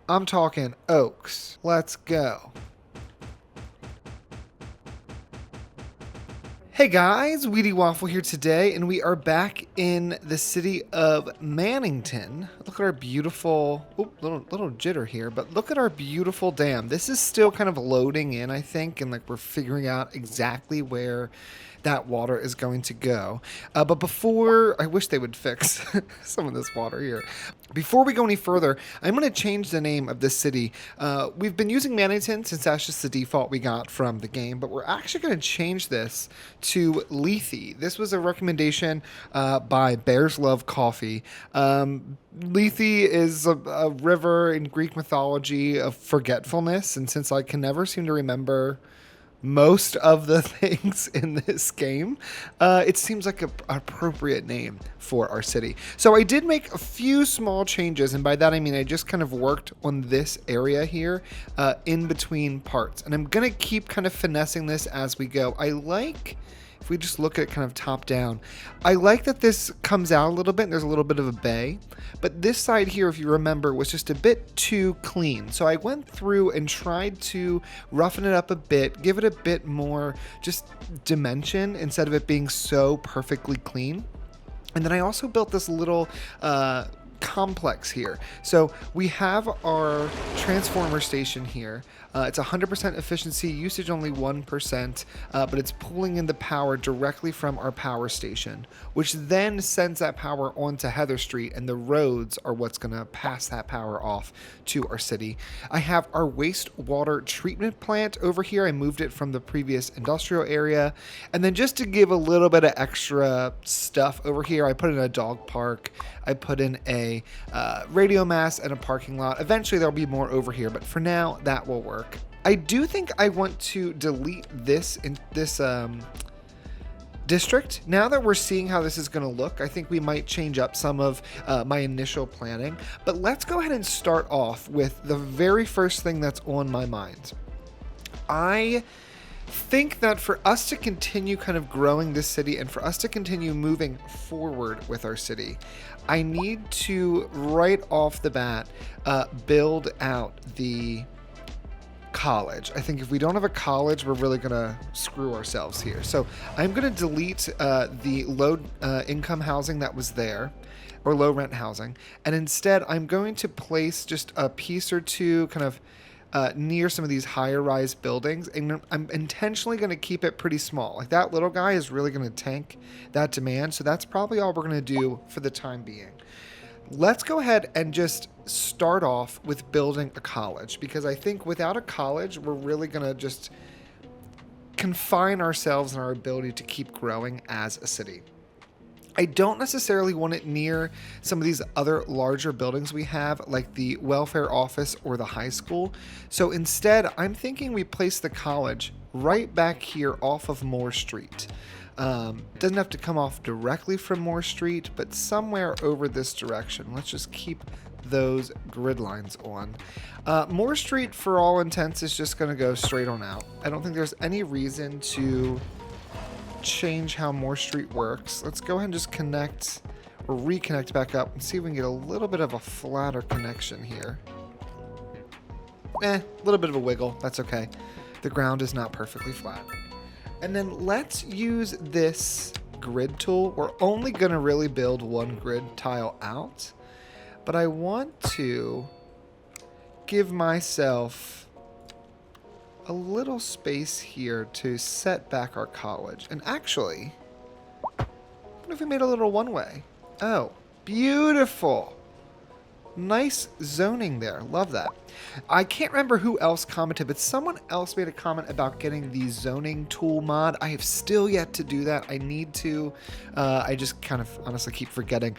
I'm talking oaks. Let's go. Hey guys, Wheatywaffle here today, and we are back in the city of Mannington. Look at our beautiful, little jitter here, but look at our beautiful dam. This is still kind of loading in, I think, and like we're figuring out exactly where that water is going to go. But before, I wish they would fix some of this water here. Before we go any further, I'm going to change the name of this city. We've been using Mannington since that's just the default we got from the game, but we're actually going to change this to Lethe. This was a recommendation by Bears Love Coffee. Lethe is a river in Greek mythology of forgetfulness, and since I can never seem to remember most of the things in this game, it seems like an appropriate name for our city. So I did make a few small changes, and by that I mean I just kind of worked on this area here in between parts. And I'm going to keep kind of finessing this as we go. I like... If we just look at it kind of top down, I like that this comes out a little bit and there's a little bit of a bay, but this side here, if you remember, was just a bit too clean. So I went through and tried to roughen it up a bit, give it a bit more just dimension instead of it being so perfectly clean. And then I also built this little complex here. So we have our transformer station here. It's 100% efficiency, usage only 1%, but it's pulling in the power directly from our power station, which then sends that power onto Heather Street, and the roads are what's going to pass that power off to our city. I have our wastewater treatment plant over here. I moved it from the previous industrial area. And then just to give a little bit of extra stuff over here, I put in a dog park. I put in a radio mast and a parking lot. Eventually there'll be more over here, but for now that will work. I do think I want to delete this in this district. Now that we're seeing how this is going to look, I think we might change up some of my initial planning. But let's go ahead and start off with the very first thing that's on my mind. I think that for us to continue kind of growing this city and for us to continue moving forward with our city, I need to right off the bat build out the college. I think if we don't have a college, we're really gonna screw ourselves here. So I'm gonna delete the low income housing that was there, or low rent housing, and instead I'm going to place just a piece or two kind of near some of these higher rise buildings, and I'm intentionally going to keep it pretty small. Like that little guy is really going to tank that demand, so that's probably all we're going to do for the time being. Let's go ahead and just start off with building a college, because I think without a college, we're really going to just confine ourselves in our ability to keep growing as a city. I don't necessarily want it near some of these other larger buildings we have, like the welfare office or the high school. So instead, I'm thinking we place the college right back here off of Moore Street. Doesn't have to come off directly from Moore Street, but somewhere over this direction. Let's just keep those grid lines on. Moore Street, for all intents, is just going to go straight on out. I don't think there's any reason to change how Moore Street works. Let's go ahead and just connect or reconnect back up and see if we can get a little bit of a flatter connection here. A little bit of a wiggle. That's okay. The ground is not perfectly flat. And then let's use this grid tool. We're only going to really build one grid tile out, but I want to give myself a little space here to set back our college. And actually, what if we made a little one-way? Oh, beautiful. Nice zoning there. Love that. I can't remember who else commented, but someone else made a comment about getting the zoning tool mod. I have still yet to do that. I need to. I just kind of honestly keep forgetting.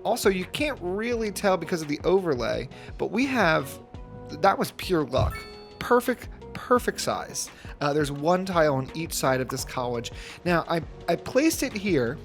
Also, you can't really tell because of the overlay, but we have, that was pure luck. Perfect size. There's one tile on each side of this college. Now, I placed it here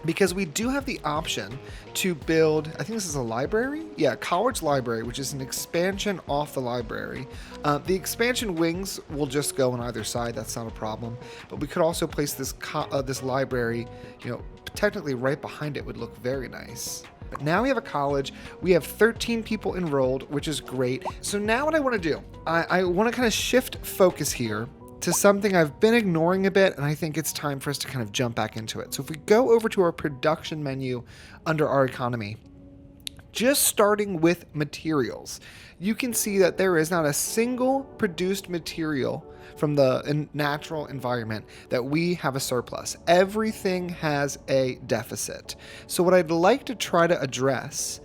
because we do have the option to build, I think this is a library? Yeah, college library, which is an expansion off the library. The expansion wings will just go on either side. That's not a problem. But we could also place this library, you know, technically right behind it would look very nice. But now we have a college. We have 13 people enrolled, which is great. So now what I want to do, I want to kind of shift focus here to something I've been ignoring a bit, and I think it's time for us to kind of jump back into it. So if we go over to our production menu under our economy, just starting with materials, you can see that there is not a single produced material from the natural environment that we have a surplus. Everything has a deficit. So what I'd like to try to address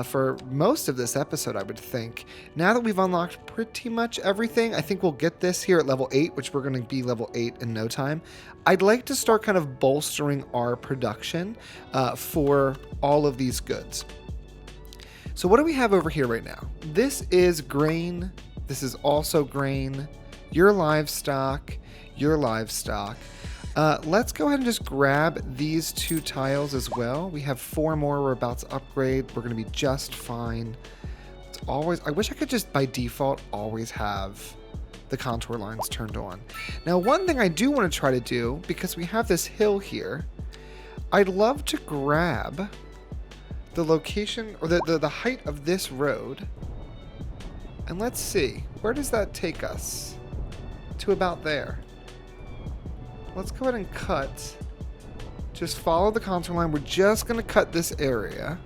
for most of this episode, I would think, now that we've unlocked pretty much everything, I think we'll get this here at level 8, which we're going to be level 8 in no time. I'd like to start kind of bolstering our production for all of these goods. So what do we have over here right now? This is grain. This is also grain. Your livestock. Your livestock. Let's go ahead and just grab these 2 tiles as well. We have 4 more we're about to upgrade. We're going to be just fine. It's always, I wish I could just by default always have the contour lines turned on. Now, one thing I do want to try to do, because we have this hill here, I'd love to grab the location or the height of this road, and let's see, where does that take us? To about there. Let's go ahead and cut. Just follow the contour line. We're just going to cut this area.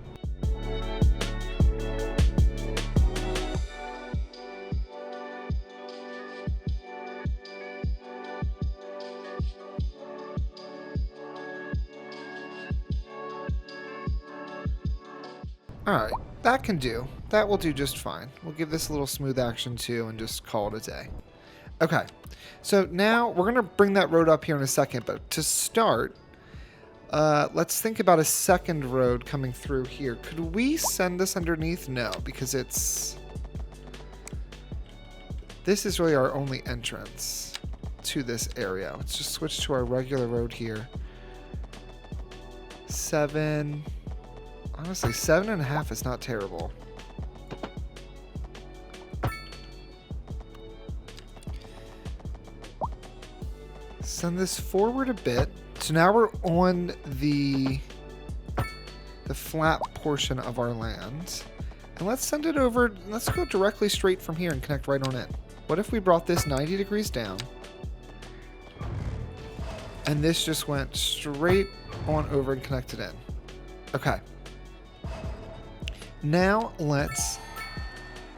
Alright, that can do. That will do just fine. We'll give this a little smooth action too and just call it a day. Okay, so now we're going to bring that road up here in a second, but to start, let's think about a second road coming through here. Could we send this underneath? No, because this is really our only entrance to this area. Let's just switch to our regular road here. 7... Honestly, 7.5 is not terrible. Send this forward a bit. So now we're on the flat portion of our land. And let's send it over. Let's go directly straight from here and connect right on in. What if we brought this 90 degrees down? And this just went straight on over and connected in. Okay. Now let's...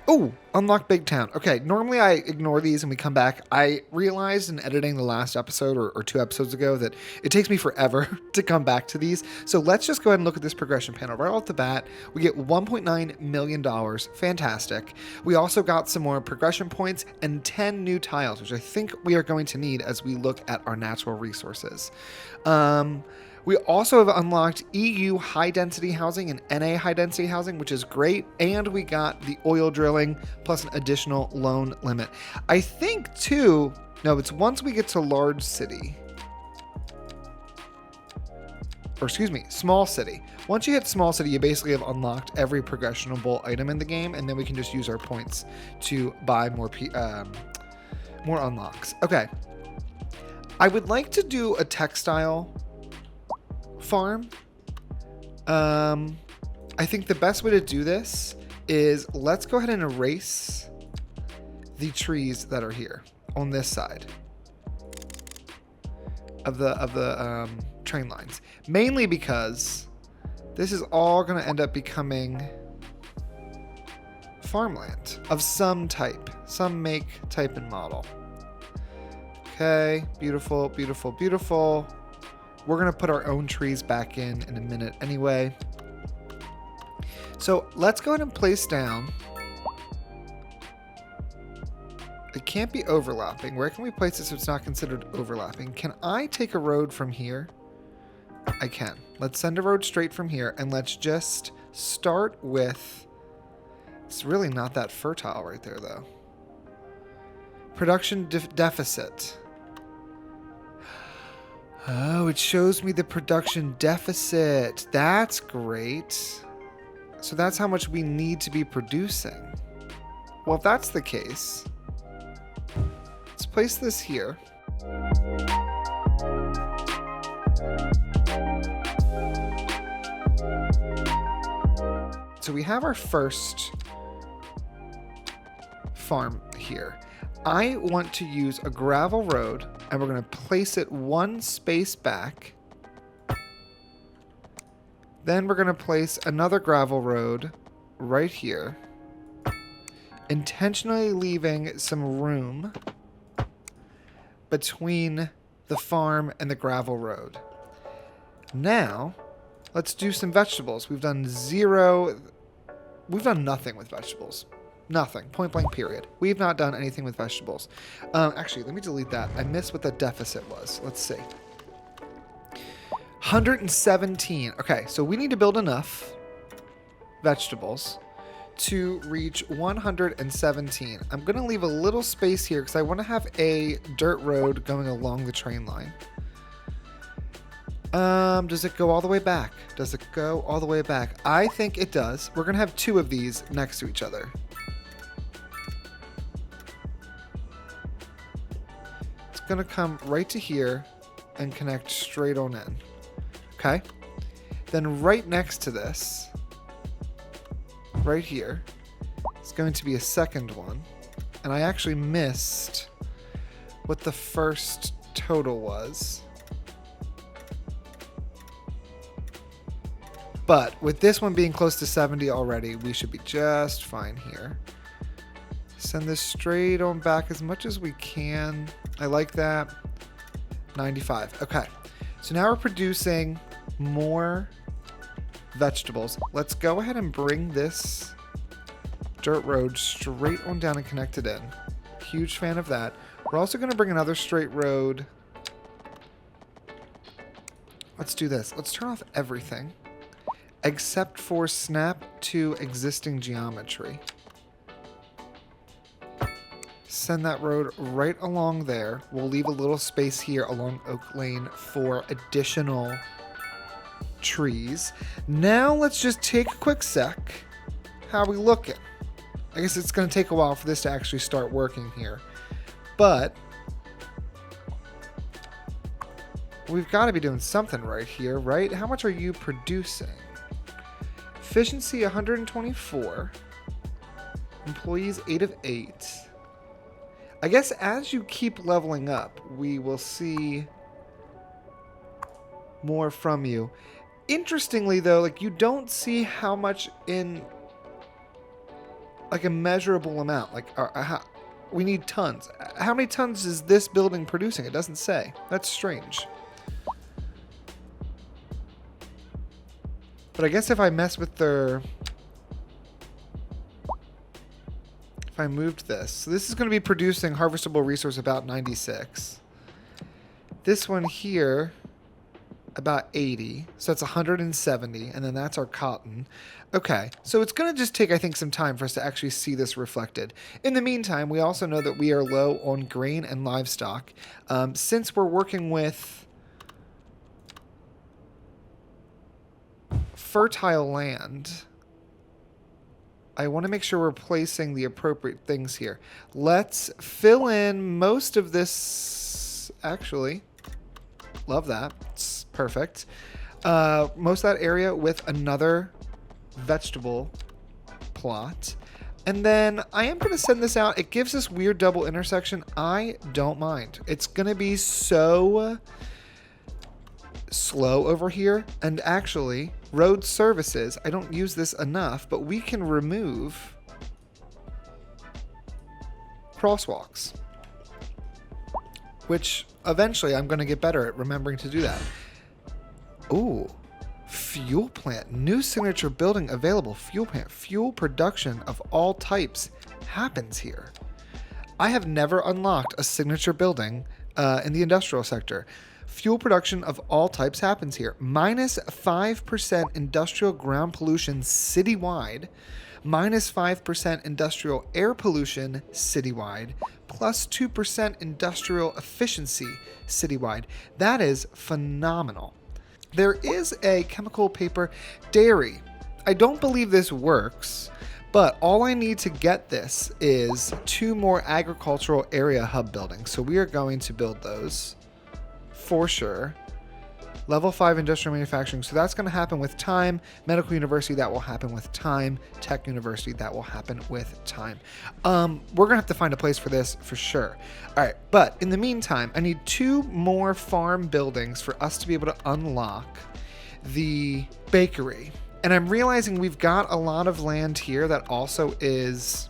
Oh, unlock Big Town. Okay, normally I ignore these and we come back. I realized in editing the last episode or 2 episodes ago that it takes me forever to come back to these. So let's just go ahead and look at this progression panel. Right off the bat, we get $1.9 million. Fantastic. We also got some more progression points and 10 new tiles, which I think we are going to need as we look at our natural resources. We also have unlocked EU high-density housing and NA high-density housing, which is great. And we got the oil drilling plus an additional loan limit. I think, too... No, it's once we get to large city. Or, excuse me, small city. Once you hit small city, you basically have unlocked every progressionable item in the game, and then we can just use our points to buy more unlocks. Okay. I would like to do a textile farm. I think the best way to do this is let's go ahead and erase the trees that are here on this side of the train lines, mainly because this is all going to end up becoming farmland of some type, some make, type, and model. Okay, beautiful, beautiful, beautiful. We're going to put our own trees back in a minute anyway. So let's go ahead and place down. It can't be overlapping. Where can we place it so it's not considered overlapping? Can I take a road from here? I can. Let's send a road straight from here, and let's just start with... It's really not that fertile right there, though. Production deficit. Oh, it shows me the production deficit. That's great. So that's how much we need to be producing. Well, if that's the case, let's place this here. so we have our first farm here. I want to use a gravel road, and we're going to place it one space back. Then we're going to place another gravel road right here, intentionally leaving some room between the farm and the gravel road. Now, let's do some vegetables. We've done nothing with vegetables. Nothing. Point blank period. We've not done anything with vegetables. Actually, let me delete that. I missed what the deficit was. Let's see. 117. Okay, so we need to build enough vegetables to reach 117. I'm going to leave a little space here because I want to have a dirt road going along the train line. Does it go all the way back? Does it go all the way back? I think it does. We're going to have two of these next to each other. It's going to come right to here and connect straight on in. Okay? Then right next to this, right here, is going to be a second one. And I actually missed what the first total was. But with this one being close to 70 already, we should be just fine here. Send this straight on back as much as we can. I like that. 95. Okay. So now we're producing more vegetables. Let's go ahead and bring this dirt road straight on down and connect it in. Huge fan of that. We're also going to bring another straight road. Let's do this. Let's turn off everything except for snap to existing geometry. Send that road right along there. We'll leave a little space here along Oak Lane for additional trees. Now let's just take a quick sec. How are we looking? I guess it's going to take a while for this to actually start working here. But we've got to be doing something right here, right? How much are you producing? Efficiency 124. Employees 8 of 8. I guess as you keep leveling up, we will see more from you. Interestingly, though, like you don't see how much in like a measurable amount. Like we need tons. How many tons is this building producing? It doesn't say. That's strange. But I guess if I mess with their... If I moved this. So this is going to be producing harvestable resource about 96. This one here, about 80. So that's 170. And then that's our cotton. Okay. So it's going to just take, I think, some time for us to actually see this reflected. In the meantime, we also know that we are low on grain and livestock. Since we're working with fertile land, I want to make sure we're placing the appropriate things here. Let's fill in most of this. Actually, love that. It's perfect. Most of that area with another vegetable plot. And then I am going to send this out. It gives this weird double intersection. I don't mind. It's going to be so slow over here. And actually, road services, I don't use this enough, but we can remove crosswalks, which eventually I'm going to get better at remembering to do that. Ooh, fuel plant, new signature building available. Fuel plant, fuel production of all types happens here. I have never unlocked a signature building in the industrial sector. Fuel production of all types happens here. Minus 5% industrial ground pollution citywide. Minus 5% industrial air pollution citywide. Plus 2% industrial efficiency citywide. That is phenomenal. There is a chemical paper dairy. I don't believe this works, but all I need to get this is 2 more agricultural area hub buildings. So we are going to build those. For sure. Level 5 industrial manufacturing. So that's going to happen with time. Medical university, that will happen with time. Tech university, that will happen with time. We're going to have to find a place for this for sure. All right. But in the meantime, I need 2 more farm buildings for us to be able to unlock the bakery. And I'm realizing we've got a lot of land here that also is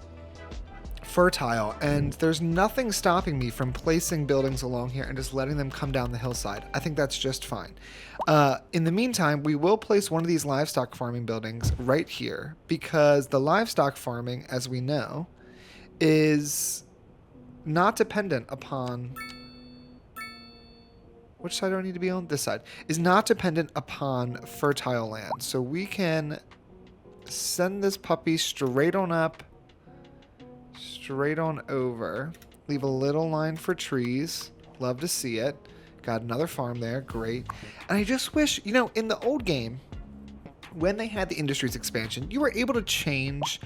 fertile, and there's nothing stopping me from placing buildings along here and just letting them come down the hillside. I think that's just fine. In the meantime, we will place one of these livestock farming buildings right here, because the livestock farming, as we know, is not dependent upon... Which side do I need to be on? This side. Is not dependent upon fertile land. So we can send this puppy straight on up, straight on over. Leave a little line for trees. Love to see it. Got another farm there. Great. And I just wish, you know, in the old game, when they had the industries expansion, you were able to change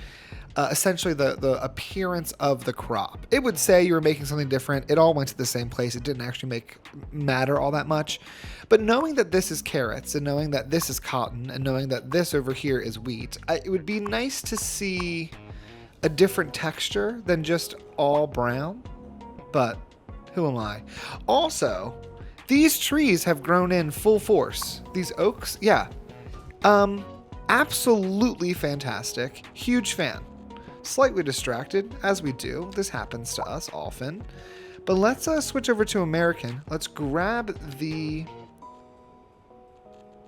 essentially the appearance of the crop. It would say you were making something different. It all went to the same place. It didn't actually matter all that much. But knowing that this is carrots, and knowing that this is cotton, and knowing that this over here is wheat, it would be nice to see a different texture than just all brown. But who am I? Also, these trees have grown in full force. These oaks, yeah. Absolutely fantastic. Huge fan. Slightly distracted, as we do. This happens to us often. But let's switch over to American. Let's grab the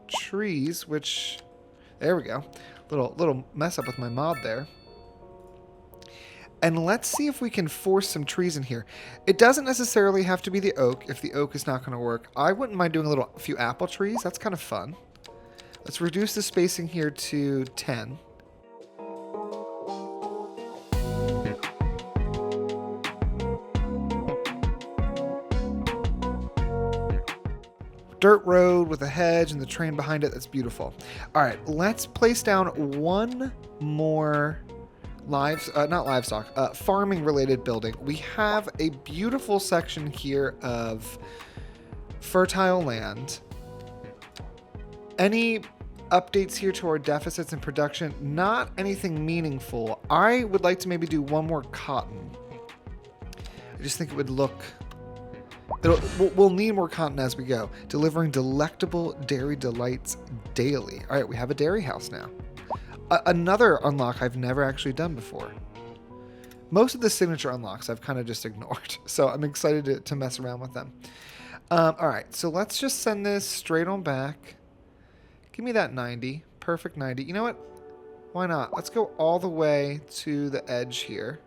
trees, which... There we go. Little mess up with my mod there. And let's see if we can force some trees in here. It doesn't necessarily have to be the oak if the oak is not going to work. I wouldn't mind doing a few apple trees. That's kind of fun. Let's reduce the spacing here to 10. Dirt road with a hedge and the train behind it. That's beautiful. All right, let's place down one more farming related building. We have a beautiful section here of fertile land. Any updates here to our deficits in production? Not anything meaningful. I would like to maybe do one more cotton. I just think it would look... We'll need more cotton as we go. Delivering delectable dairy delights daily. All right, we have a dairy house now. Another unlock I've never actually done before. Most of the signature unlocks I've kind of just ignored, so I'm excited to mess around with them. All right, so let's just send this straight on back. Give me that 90. Perfect 90. You know what? Why not? Let's go all the way to the edge here.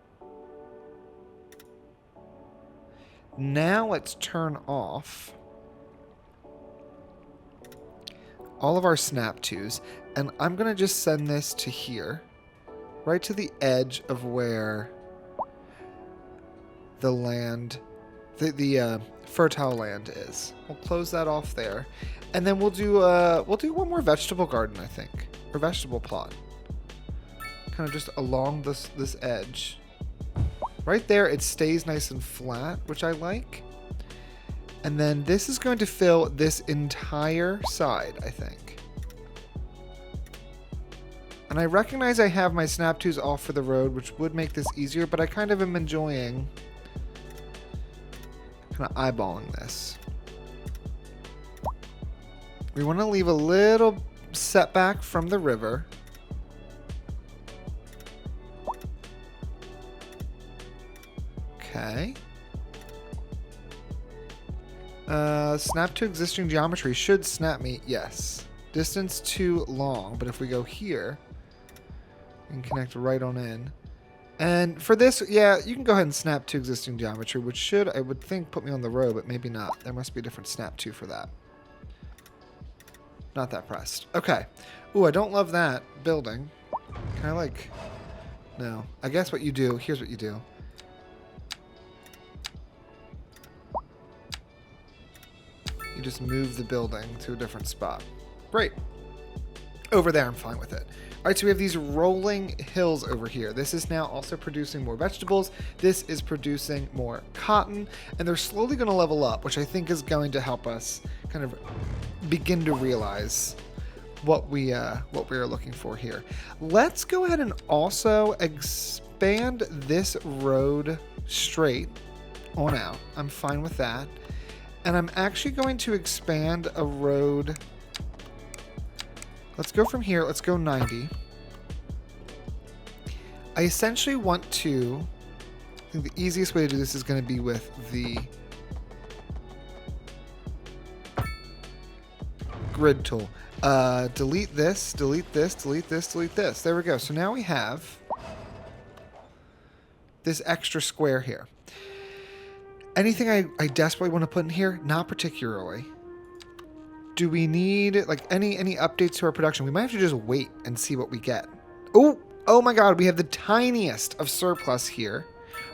Now let's turn off all of our snap twos, and I'm going to just send this to here, right to the edge of where the land, the fertile land is. We'll close that off there, and then we'll do one more vegetable garden, I think, or vegetable plot, kind of just along this edge. Right there, it stays nice and flat, which I like. And then this is going to fill this entire side, I think. And I recognize I have my snap twos off for the road, which would make this easier, but I kind of am enjoying kind of eyeballing this. We want to leave a little setback from the river. Okay. Snap to existing geometry. Should snap me. Yes. Distance too long, but if we go here, we can connect right on in. And for this, yeah, you can go ahead and snap to existing geometry, which should, I would think, put me on the road, but maybe not. There must be a different snap to for that. Not that pressed. Okay. Ooh, I don't love that building. Can I, like... No. I guess what you do, here's what you do. You just move the building to a different spot. Great. Over there, I'm fine with it. All right, so we have these rolling hills over here. This is now also producing more vegetables. This is producing more cotton, and they're slowly going to level up, which I think is going to help us kind of begin to realize what we are looking for here. Let's go ahead and also expand this road straight on out. I'm fine with that. And I'm actually going to expand a road. Let's go from here. Let's go 90. I essentially want to, I think the easiest way to do this is going to be with the grid tool. Delete this, delete this, delete this, delete this. There we go. So now we have this extra square here. Anything I desperately want to put in here? Not particularly. Do we need like any updates to our production? We might have to just wait and see what we get. Oh my god, we have the tiniest of surplus here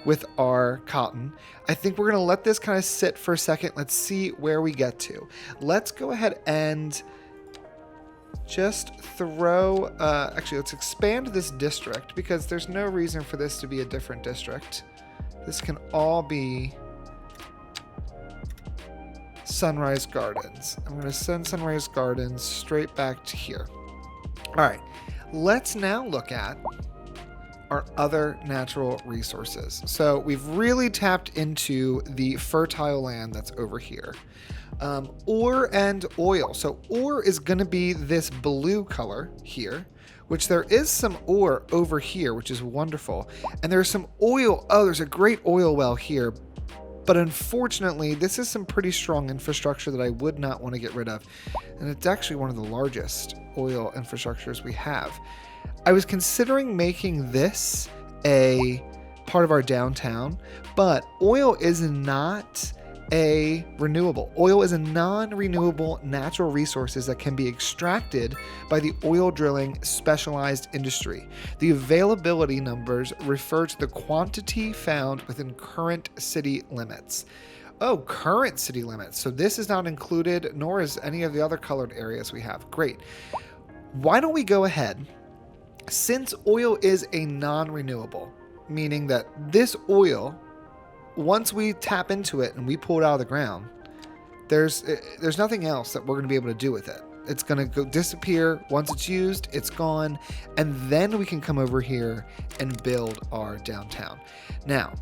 with our cotton. I think we're going to let this kind of sit for a second. Let's see where we get to. Let's go ahead and just throw, actually, let's expand this district because there's no reason for this to be a different district. This can all be Sunrise Gardens. I'm going to send Sunrise Gardens straight back to here. All right, let's now look at our other natural resources. So we've really tapped into the fertile land that's over here. Ore and oil. So ore is going to be this blue color here, which there is some ore over here, which is wonderful. And there's some oil. Oh, there's a great oil well here. But unfortunately, this is some pretty strong infrastructure that I would not want to get rid of. And it's actually one of the largest oil infrastructures we have. I was considering making this a part of our downtown, but oil is not a renewable. Oil is a non-renewable natural resources that can be extracted by the oil drilling specialized industry. The availability numbers refer to the quantity found within current city limits. Oh, current city limits. So this is not included, nor is any of the other colored areas we have. Great. Why don't we go ahead, since oil is a non-renewable, meaning that this oil, once we tap into it and we pull it out of the ground, there's nothing else that we're going to be able to do with it. It's going to go disappear. Once it's used, it's gone. And then we can come over here and build our downtown. Now,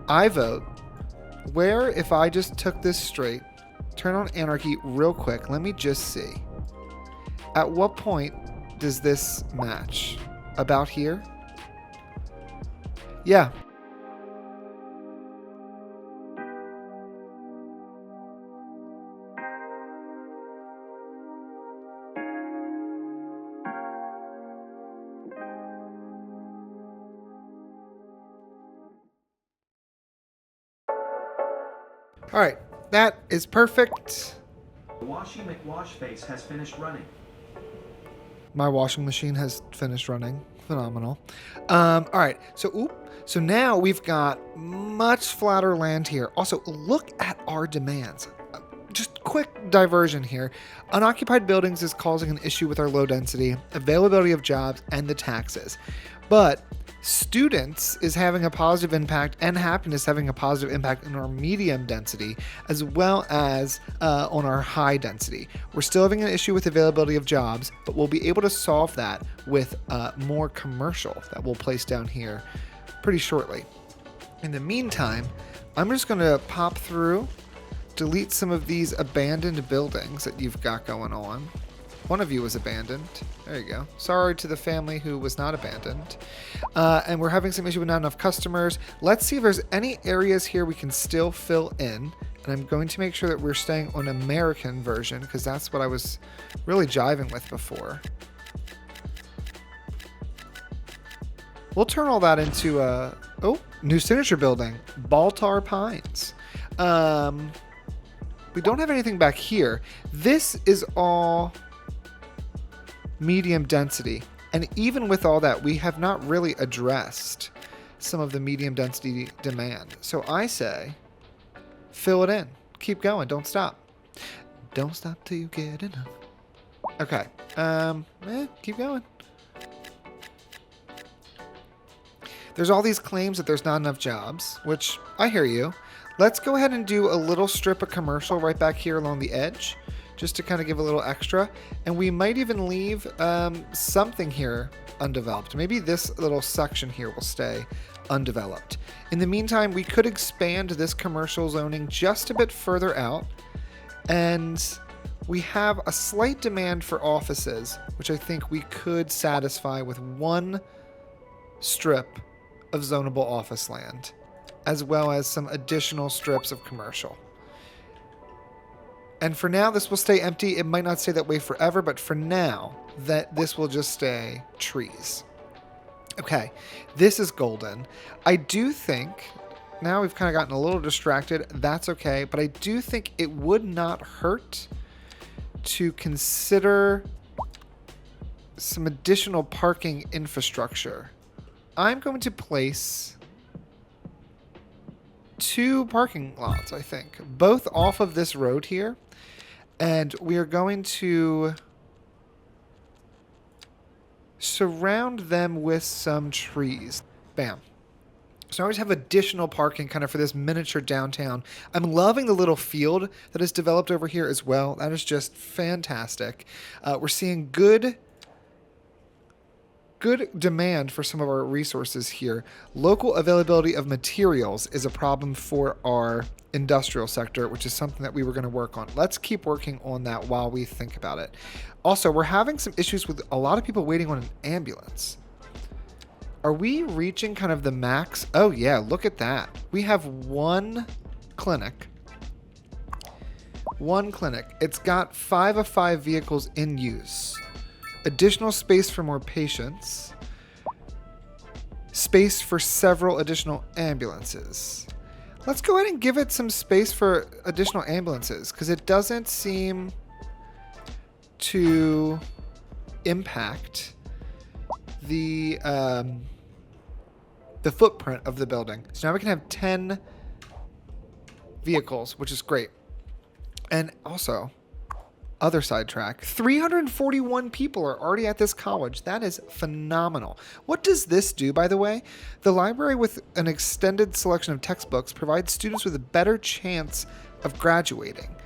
I vote where if I just took this straight, turn on anarchy real quick. Let me just see. At what point does this match? About here? Yeah. All right, that is perfect. The Washy McWashface has finished running. My washing machine has finished running. Phenomenal. All right, so now we've got much flatter land here. Also, look at our demands. Just quick diversion here. Unoccupied buildings is causing an issue with our low density, availability of jobs, and the taxes. But students is having a positive impact, and happiness having a positive impact in our medium density as well as on our high density. We're still having an issue with availability of jobs, but we'll be able to solve that with more commercial that we'll place down here pretty shortly. In the meantime, I'm just going to pop through, delete some of these abandoned buildings that you've got going on. One of you was abandoned. There you go. Sorry to the family who was not abandoned. And we're having some issue with not enough customers. Let's see if there's any areas here we can still fill in. And I'm going to make sure that we're staying on American version because that's what I was really jiving with before. We'll turn all that into new signature building, Baltar Pines. We don't have anything back here. This is all medium density, and even with all that, we have not really addressed some of the medium density demand. So I say fill it in, keep going, don't stop till you get enough. Okay, keep going. There's all these claims that there's not enough jobs, which I hear you. Let's go ahead and do a little strip of commercial right back here along the edge, just to kind of give a little extra. And we might even leave something here undeveloped. Maybe this little section here will stay undeveloped. In the meantime, we could expand this commercial zoning just a bit further out. And we have a slight demand for offices, which I think we could satisfy with one strip of zonable office land, as well as some additional strips of commercial. And for now, this will stay empty. It might not stay that way forever, but for now, this will just stay trees. Okay, this is golden. I do think, now we've kind of gotten a little distracted. That's okay, but I do think it would not hurt to consider some additional parking infrastructure. I'm going to place 2 parking lots, I think, both off of this road here. And we are going to surround them with some trees. Bam. So I always have additional parking kind of for this miniature downtown. I'm loving the little field that is developed over here as well. That is just fantastic. We're seeing good demand for some of our resources here. Local availability of materials is a problem for our industrial sector, which is something that we were going to work on. Let's keep working on that while we think about it. Also, we're having some issues with a lot of people waiting on an ambulance. Are we reaching kind of the max? Oh yeah, look at that. We have one clinic. It's got 5 of 5 vehicles in use. Additional space for more patients. Space for several additional ambulances. Let's go ahead and give it some space for additional ambulances, because it doesn't seem to impact the footprint of the building. So now we can have 10 vehicles, which is great. And also, other sidetrack, 341 people are already at this college. That is phenomenal. What does this do, by the way? The library with an extended selection of textbooks provides students with a better chance of graduating.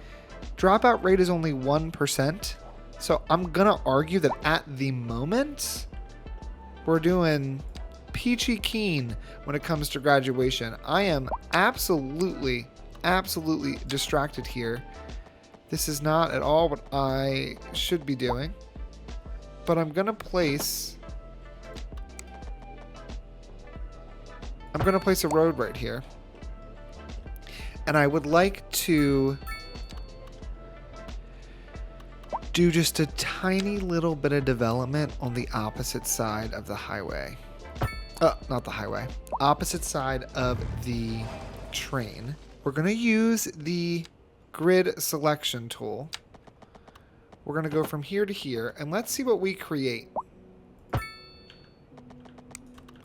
Dropout rate is only 1%. So I'm going to argue that at the moment, we're doing peachy keen when it comes to graduation. I am absolutely distracted here. This is not at all what I should be doing. But I'm going to place a road right here. And I would like to do just a tiny little bit of development on the opposite side of the highway. Not the highway. Opposite side of the train. We're going to use the grid selection tool. We're going to go from here to here, and let's see what we create.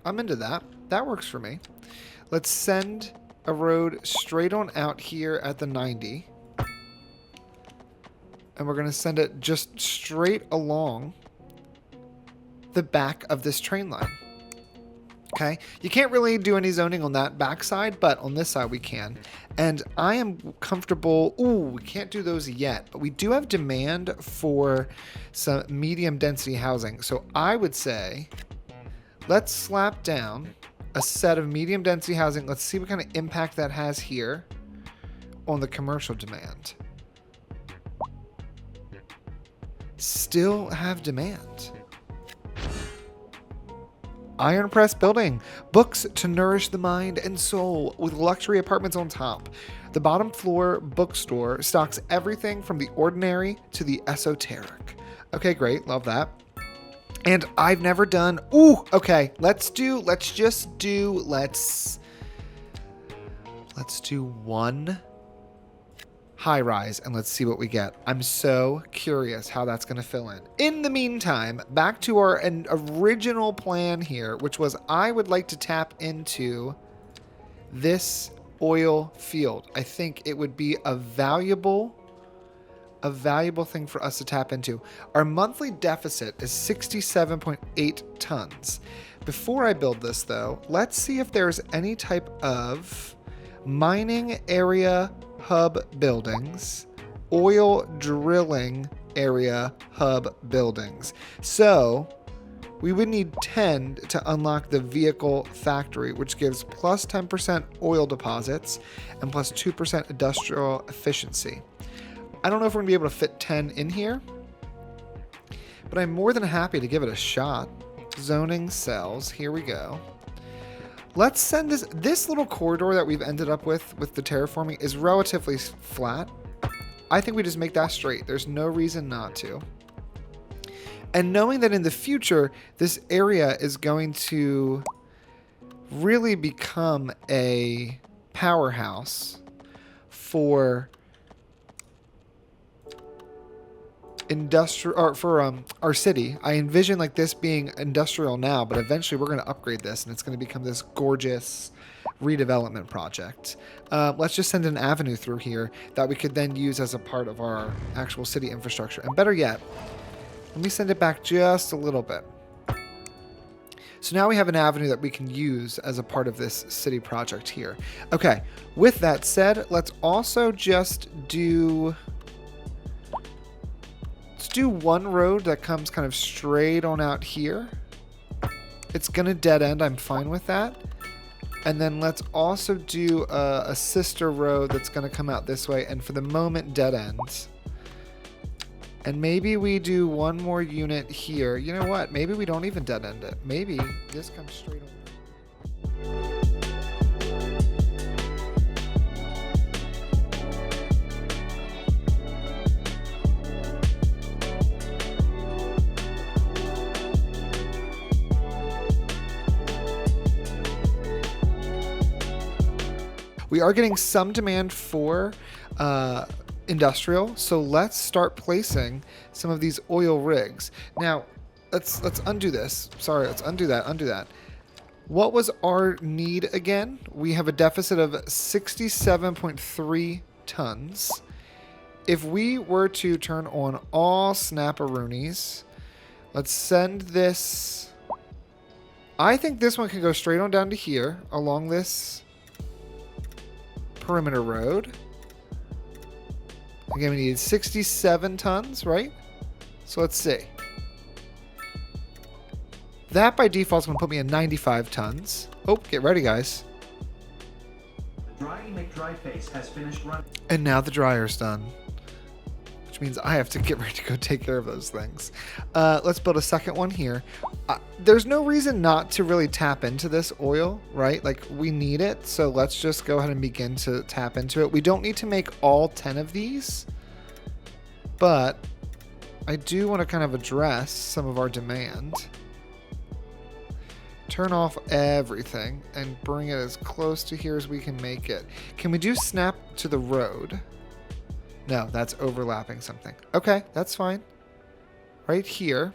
I'm into that. That works for me. Let's send a road straight on out here at the 90. And we're going to send it just straight along the back of this train line. Okay, you can't really do any zoning on that backside, but on this side we can. And I am comfortable. Ooh, we can't do those yet, but we do have demand for some medium density housing. So I would say let's slap down a set of medium density housing. Let's see what kind of impact that has here on the commercial demand. Still have demand. Iron Press Building. Books to nourish the mind and soul with luxury apartments on top. The bottom floor bookstore stocks everything from the ordinary to the esoteric. Okay, great. Love that. And I've never done... Ooh, okay. Let's do one high rise and let's see what we get. I'm so curious how that's going to fill in. In the meantime, back to our original plan here, which was I would like to tap into this oil field. I think it would be a valuable thing for us to tap into. Our monthly deficit is 67.8 tons. Before I build this though, let's see if there's any type of mining area hub buildings, oil drilling area hub buildings. So we would need 10 to unlock the vehicle factory, which gives plus 10% oil deposits and plus 2% industrial efficiency. I don't know if we're gonna be able to fit 10 in here, but I'm more than happy to give it a shot. Zoning cells, here we go. Let's send this little corridor that we've ended up with the terraforming is relatively flat. I think we just make that straight. There's no reason not to. And knowing that in the future, this area is going to really become a powerhouse for industrial, or for our city. I envision like this being industrial now, but eventually we're going to upgrade this and it's going to become this gorgeous redevelopment project. Let's just send an avenue through here that we could then use as a part of our actual city infrastructure. And better yet, let me send it back just a little bit. So now we have an avenue that we can use as a part of this city project here. Okay, with that said, let's also just do... Let's do one road that comes kind of straight on out here. It's going to dead end. I'm fine with that. And then let's also do a sister road that's going to come out this way. And for the moment, dead ends. And maybe we do one more unit here. You know what? Maybe we don't even dead end it. Maybe this comes straight on. We are getting some demand for industrial, so let's start placing some of these oil rigs. Now, let's undo this. Sorry, let's undo that. What was our need again? We have a deficit of 67.3 tons. If we were to turn on all snapperoonies, let's send this. I think this one can go straight on down to here along this perimeter road. Again, we needed 67 tons, right? So let's see. That by default is going to put me at 95 tons. Oh, get ready, guys. The Drying McDry face has finished running. And now the dryer's done. Which means I have to get ready to go take care of those things. Let's build a second one here. There's no reason not to really tap into this oil, right? Like, we need it, so let's just go ahead and begin to tap into it. We don't need to make all 10 of these, but I do want to kind of address some of our demand. Turn off everything and bring it as close to here as we can make it. Can we do snap to the road? No, that's overlapping something. Okay, that's fine. Right here.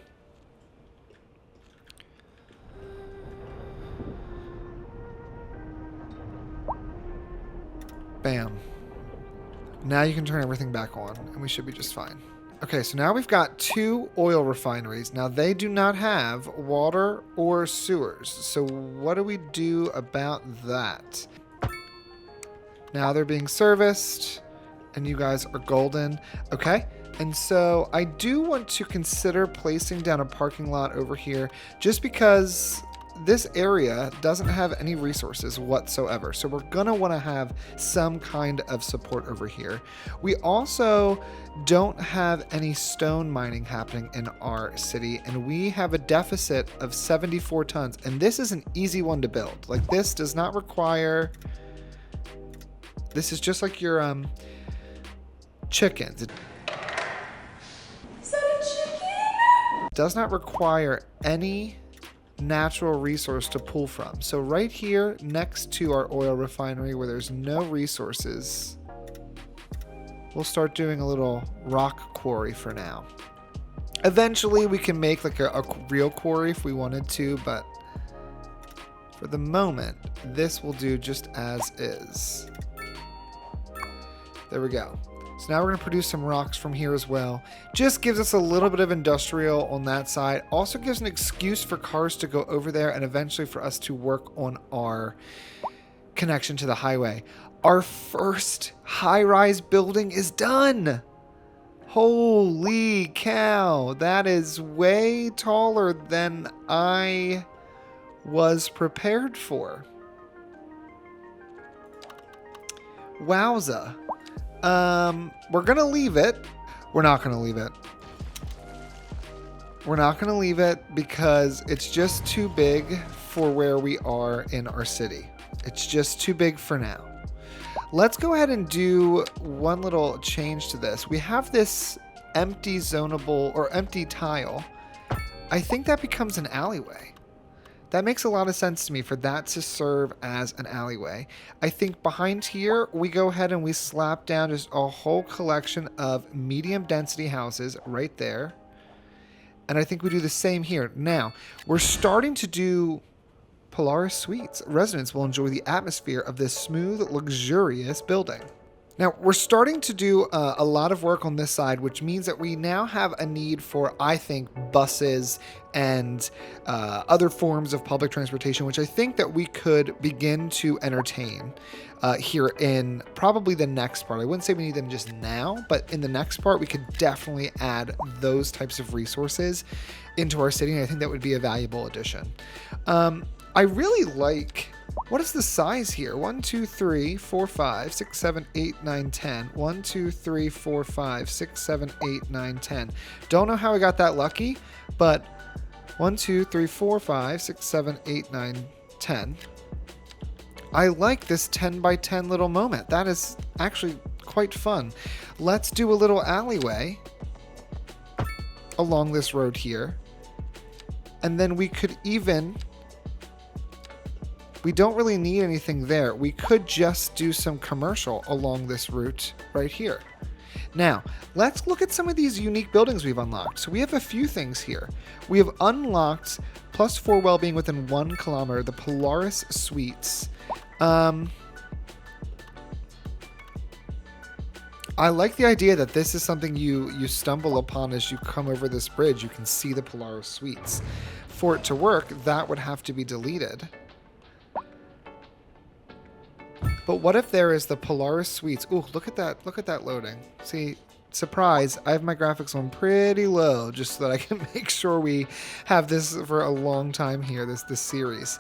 Bam. Now you can turn everything back on, and we should be just fine. Okay, so now we've got 2 oil refineries. Now, they do not have water or sewers. So what do we do about that? Now they're being serviced, and you guys are golden. Okay, and so I do want to consider placing down a parking lot over here just because this area doesn't have any resources whatsoever. So we're gonna want to have some kind of support over here. We also don't have any stone mining happening in our city, and we have a deficit of 74 tons. And this is an easy one to build. Like, this does not require... This is just like your chickens. Is that a chicken? It does not require any natural resource to pull from. So right here next to our oil refinery where there's no resources, we'll start doing a little rock quarry for now. Eventually we can make like a real quarry if we wanted to, but for the moment this will do just as is. There we go. So now we're going to produce some rocks from here as well. Just gives us a little bit of industrial on that side. Also gives an excuse for cars to go over there and eventually for us to work on our connection to the highway. Our first high-rise building is done. Holy cow. That is way taller than I was prepared for. Wowza. We're going to leave it. We're not going to leave it. We're not going to leave it because it's just too big for where we are in our city. It's just too big for now. Let's go ahead and do one little change to this. We have this empty zonable or empty tile. I think that becomes an alleyway. That makes a lot of sense to me for that to serve as an alleyway. I think behind here, we go ahead and we slap down just a whole collection of medium density houses right there. And I think we do the same here. Now, we're starting to do Polaris Suites. Residents will enjoy the atmosphere of this smooth, luxurious building. Now, we're starting to do a lot of work on this side, which means that we now have a need for, I think, buses and other forms of public transportation, which I think that we could begin to entertain here in probably the next part. I wouldn't say we need them just now, but in the next part, we could definitely add those types of resources into our city, and I think that would be a valuable addition. I really like... What is the size here? 1, 2, 3, 4, 5, 6, 7, 8, 9, 10. 1, 2, 3, 4, 5, 6, 7, 8, 9, 10. Don't know how I got that lucky, but 1, 2, 3, 4, 5, 6, 7, 8, 9, 10. I like this 10 by 10 little moment. That is actually quite fun. Let's do a little alleyway along this road here. And then we could even... We don't really need anything there. We could just do some commercial along this route right here. Now, let's look at some of these unique buildings we've unlocked. So we have a few things here. We have unlocked +4 well-being within 1 kilometer, the Polaris Suites. I like the idea that this is something you stumble upon as you come over this bridge. You can see the Polaris Suites. For it to work, that would have to be deleted. But what if there is the Polaris Suites? Ooh, look at that. Look at that loading. See, surprise, I have my graphics on pretty low just so that I can make sure we have this for a long time here, this theseries.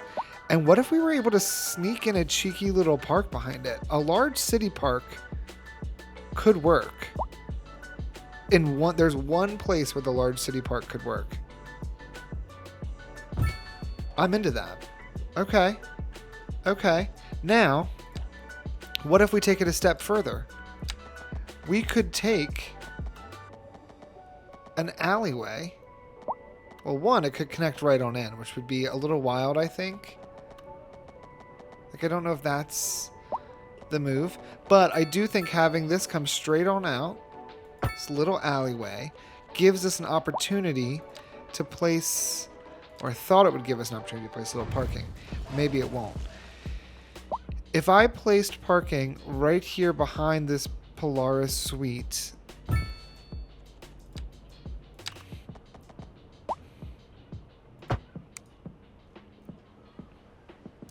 And what if we were able to sneak in a cheeky little park behind it? A large city park could work. There's one place where the large city park could work. I'm into that. Okay. Okay. Now... what if we take it a step further? We could take an alleyway. Well, one, it could connect right on in, which would be a little wild, I think. Like, I don't know if that's the move. But I do think having this come straight on out, this little alleyway, gives us an opportunity to place... or I thought it would give us an opportunity to place a little parking. Maybe it won't. If I placed parking right here behind this Polaris Suite,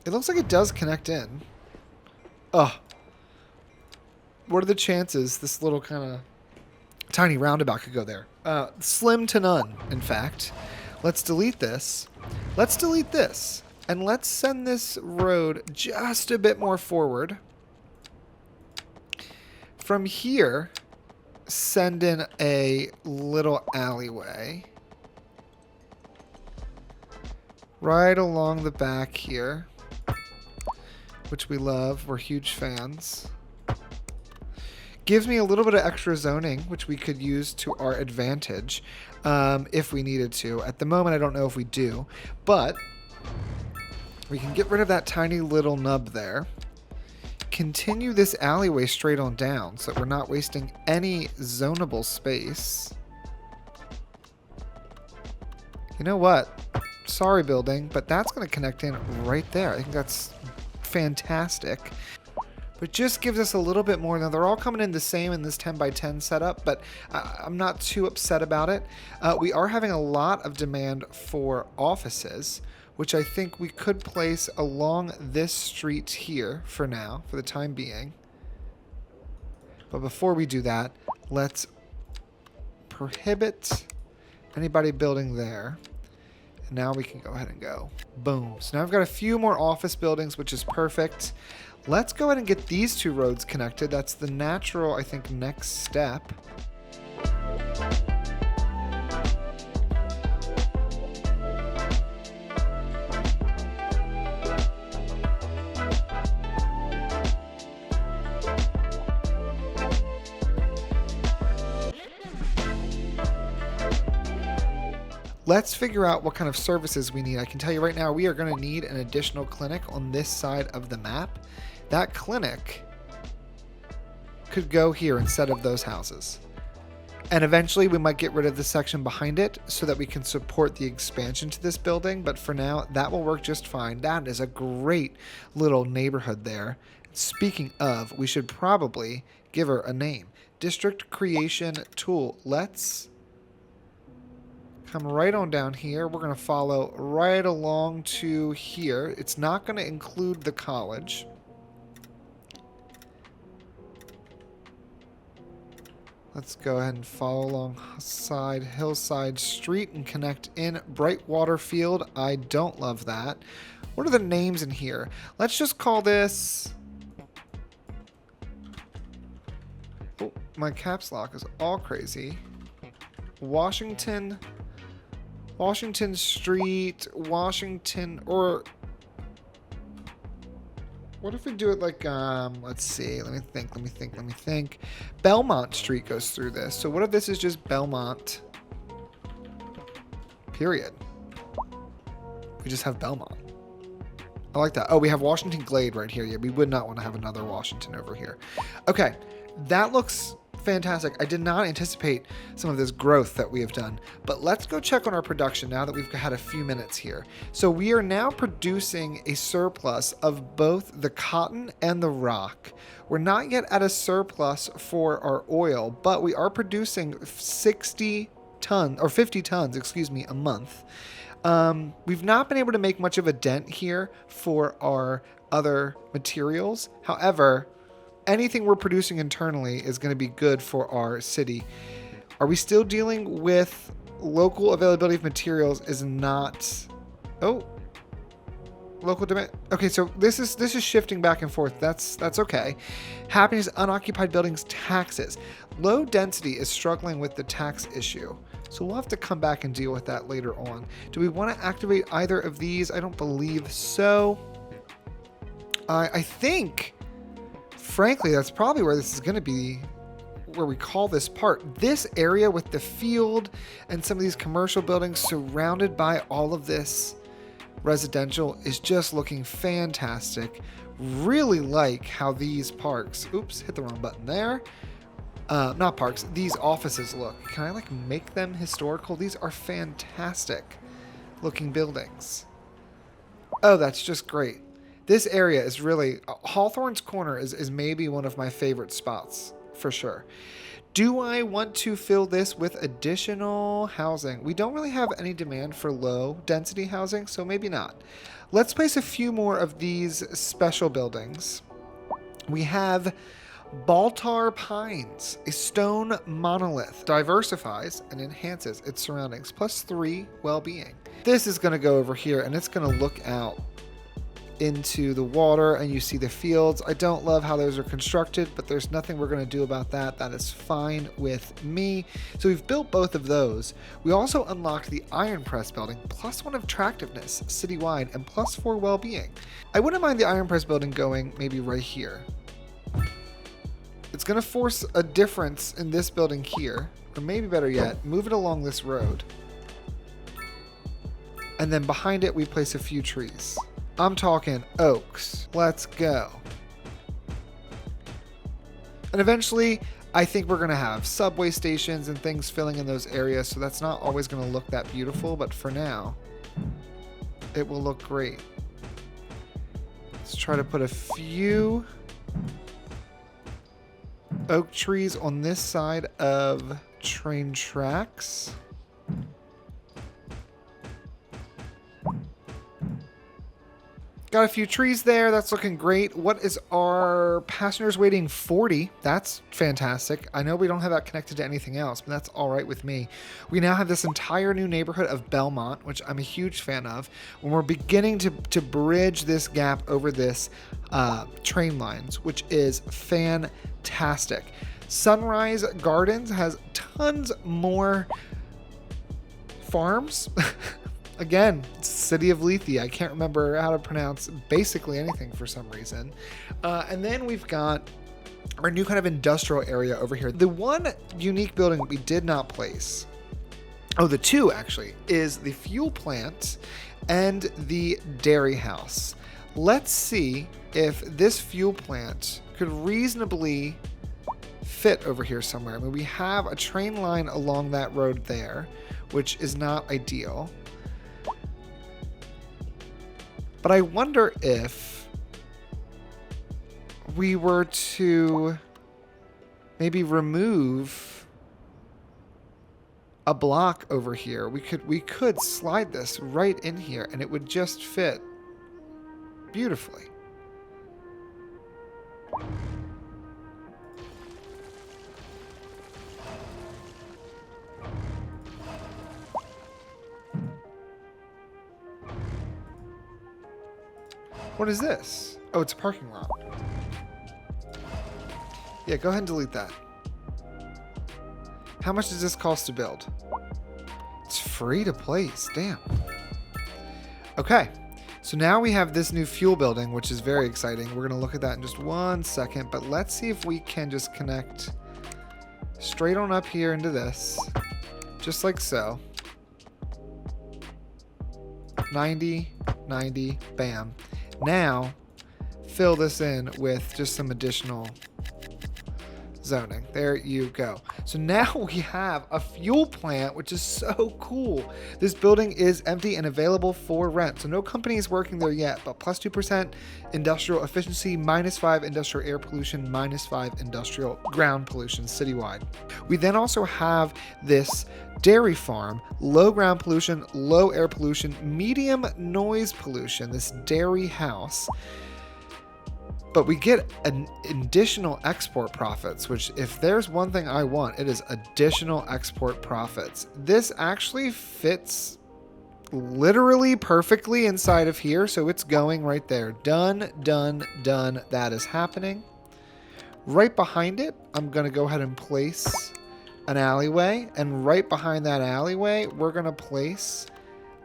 it looks like it does connect in. Ugh. What are the chances this little kind of tiny roundabout could go there? Slim to none, in fact. Let's delete this. Let's delete this. And let's send this road just a bit more forward. From here, send in a little alleyway. Right along the back here. Which we love. We're huge fans. Gives me a little bit of extra zoning, which we could use to our advantage if we needed to. At the moment, I don't know if we do. But... we can get rid of that tiny little nub there. Continue this alleyway straight on down so that we're not wasting any zonable space. You know what? Sorry, building, but that's going to connect in right there. I think that's fantastic. But just gives us a little bit more. Now, they're all coming in the same in this 10 by 10 setup, but I'm not too upset about it. We are having a lot of demand for offices, which I think we could place along this street here for now, for the time being. But before we do that, let's prohibit anybody building there. And now we can go ahead and go. Boom. So now I've got a few more office buildings, which is perfect. Let's go ahead and get these two roads connected. That's the natural, I think, next step. Let's figure out what kind of services we need. I can tell you right now, we are going to need an additional clinic on this side of the map. That clinic could go here instead of those houses. And eventually we might get rid of the section behind it so that we can support the expansion to this building. But for now, that will work just fine. That is a great little neighborhood there. Speaking of, we should probably give her a name. District Creation Tool. Let's come right on down here. We're going to follow right along to here. It's not going to include the college. Let's go ahead and follow alongside Hillside Street and connect in Brightwater Field. I don't love that. What are the names in here? Let's just call this... Oh, my caps lock is all crazy. Washington Street, Washington, or what if we do it like, let's see, let me think. Belmont Street goes through this. So what if this is just Belmont, period? We just have Belmont. I like that. Oh, we have Washington Glade right here. Yeah, we would not want to have another Washington over here. Okay, that looks fantastic. I did not anticipate some of this growth that we have done, but let's go check on our production now that we've had a few minutes here. So we are now producing a surplus of both the cotton and the rock. We're not yet at a surplus for our oil, but we are producing 50 tons, excuse me, a month. We've not been able to make much of a dent here for our other materials. However, anything we're producing internally is going to be good for our city. Are we still dealing with local availability of materials is not... Oh, local demand. Okay, so this is shifting back and forth. That's okay. Happiness, unoccupied buildings, taxes. Low density is struggling with the tax issue. So we'll have to come back and deal with that later on. Do we want to activate either of these? I don't believe so. I think... Frankly, that's probably where this is going to be, where we call this part. This area with the field and some of these commercial buildings surrounded by all of this residential is just looking fantastic. Really like how these parks, oops, hit the wrong button there. Not parks, these offices look. Can I like make them historical? These are fantastic looking buildings. Oh, that's just great. This area is really... Hawthorne's Corner is maybe one of my favorite spots, for sure. Do I want to fill this with additional housing? We don't really have any demand for low density housing, so maybe not. Let's place a few more of these special buildings. We have Baltar Pines, a stone monolith. Diversifies and enhances its surroundings, +3 well-being. This is going to go over here, and it's going to look out into the water, and you see the fields. I don't love how those are constructed, but there's nothing we're going to do about that. That is fine with me. So we've built both of those. We also unlocked the Iron Press building, +1 attractiveness citywide and +4 well-being. I wouldn't mind the Iron Press building going maybe right here. It's going to force a difference in this building here, or maybe better yet, move it along this road. And then behind it, we place a few trees. I'm talking oaks. Let's go. And eventually, I think we're going to have subway stations and things filling in those areas, so that's not always going to look that beautiful, but for now, it will look great. Let's try to put a few oak trees on this side of train tracks. Got a few trees there. That's looking great. What is our passengers waiting 40? That's fantastic. I know we don't have that connected to anything else, but that's all right with me. We now have this entire new neighborhood of Belmont, which I'm a huge fan of. When we're beginning to bridge this gap over this train lines, which is fantastic. Sunrise Gardens has tons more farms. Again, city of Lethe. I can't remember how to pronounce basically anything for some reason. And then we've got our new kind of industrial area over here. The one unique building we did not place, the two actually, is the fuel plant and the dairy house. Let's see if this fuel plant could reasonably fit over here somewhere. I mean, we have a train line along that road there, which is not ideal. But I wonder if we were to maybe remove a block over here. We could slide this right in here and it would just fit beautifully. What is this? Oh, it's a parking lot. Yeah, go ahead and delete that. How much does this cost to build? It's free to place. Damn. Okay. So now we have this new fuel building, which is very exciting. We're going to look at that in just 1 second, but let's see if we can just connect straight on up here into this. Just like so. 90, 90, bam. Now, fill this in with just some additional zoning. There you go. So now we have a fuel plant, which is so cool. This building is empty and available for rent. So no company is working there yet, but plus 2% industrial efficiency, -5 industrial air pollution, -5 industrial ground pollution citywide. We then also have this dairy farm, low ground pollution, low air pollution, medium noise pollution, this dairy house. But we get an additional export profits, which if there's one thing I want, it is additional export profits. This actually fits literally perfectly inside of here. So it's going right there. Done, done, done. That is happening. Right behind it, I'm going to go ahead and place an alleyway. And right behind that alleyway, we're going to place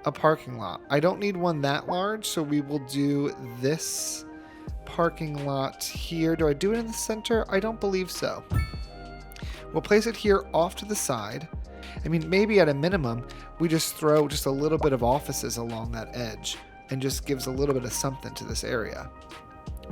a parking lot. I don't need one that large, so we will do this parking lot here. Do I do it in the center? I don't believe so. We'll place it here off to the side. I mean, maybe at a minimum, we just throw just a little bit of offices along that edge and just gives a little bit of something to this area.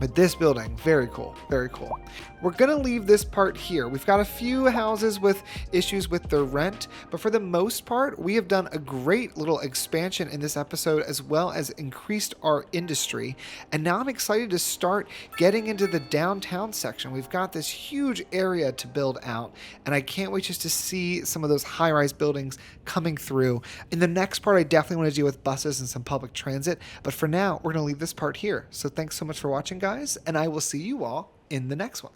But this building, very cool, very cool. We're gonna leave this part here. We've got a few houses with issues with their rent, but for the most part, we have done a great little expansion in this episode as well as increased our industry. And now I'm excited to start getting into the downtown section. We've got this huge area to build out, and I can't wait just to see some of those high-rise buildings coming through. In the next part, I definitely want to deal with buses and some public transit, but for now, we're gonna leave this part here. So thanks so much for watching, guys, and I will see you all in the next one.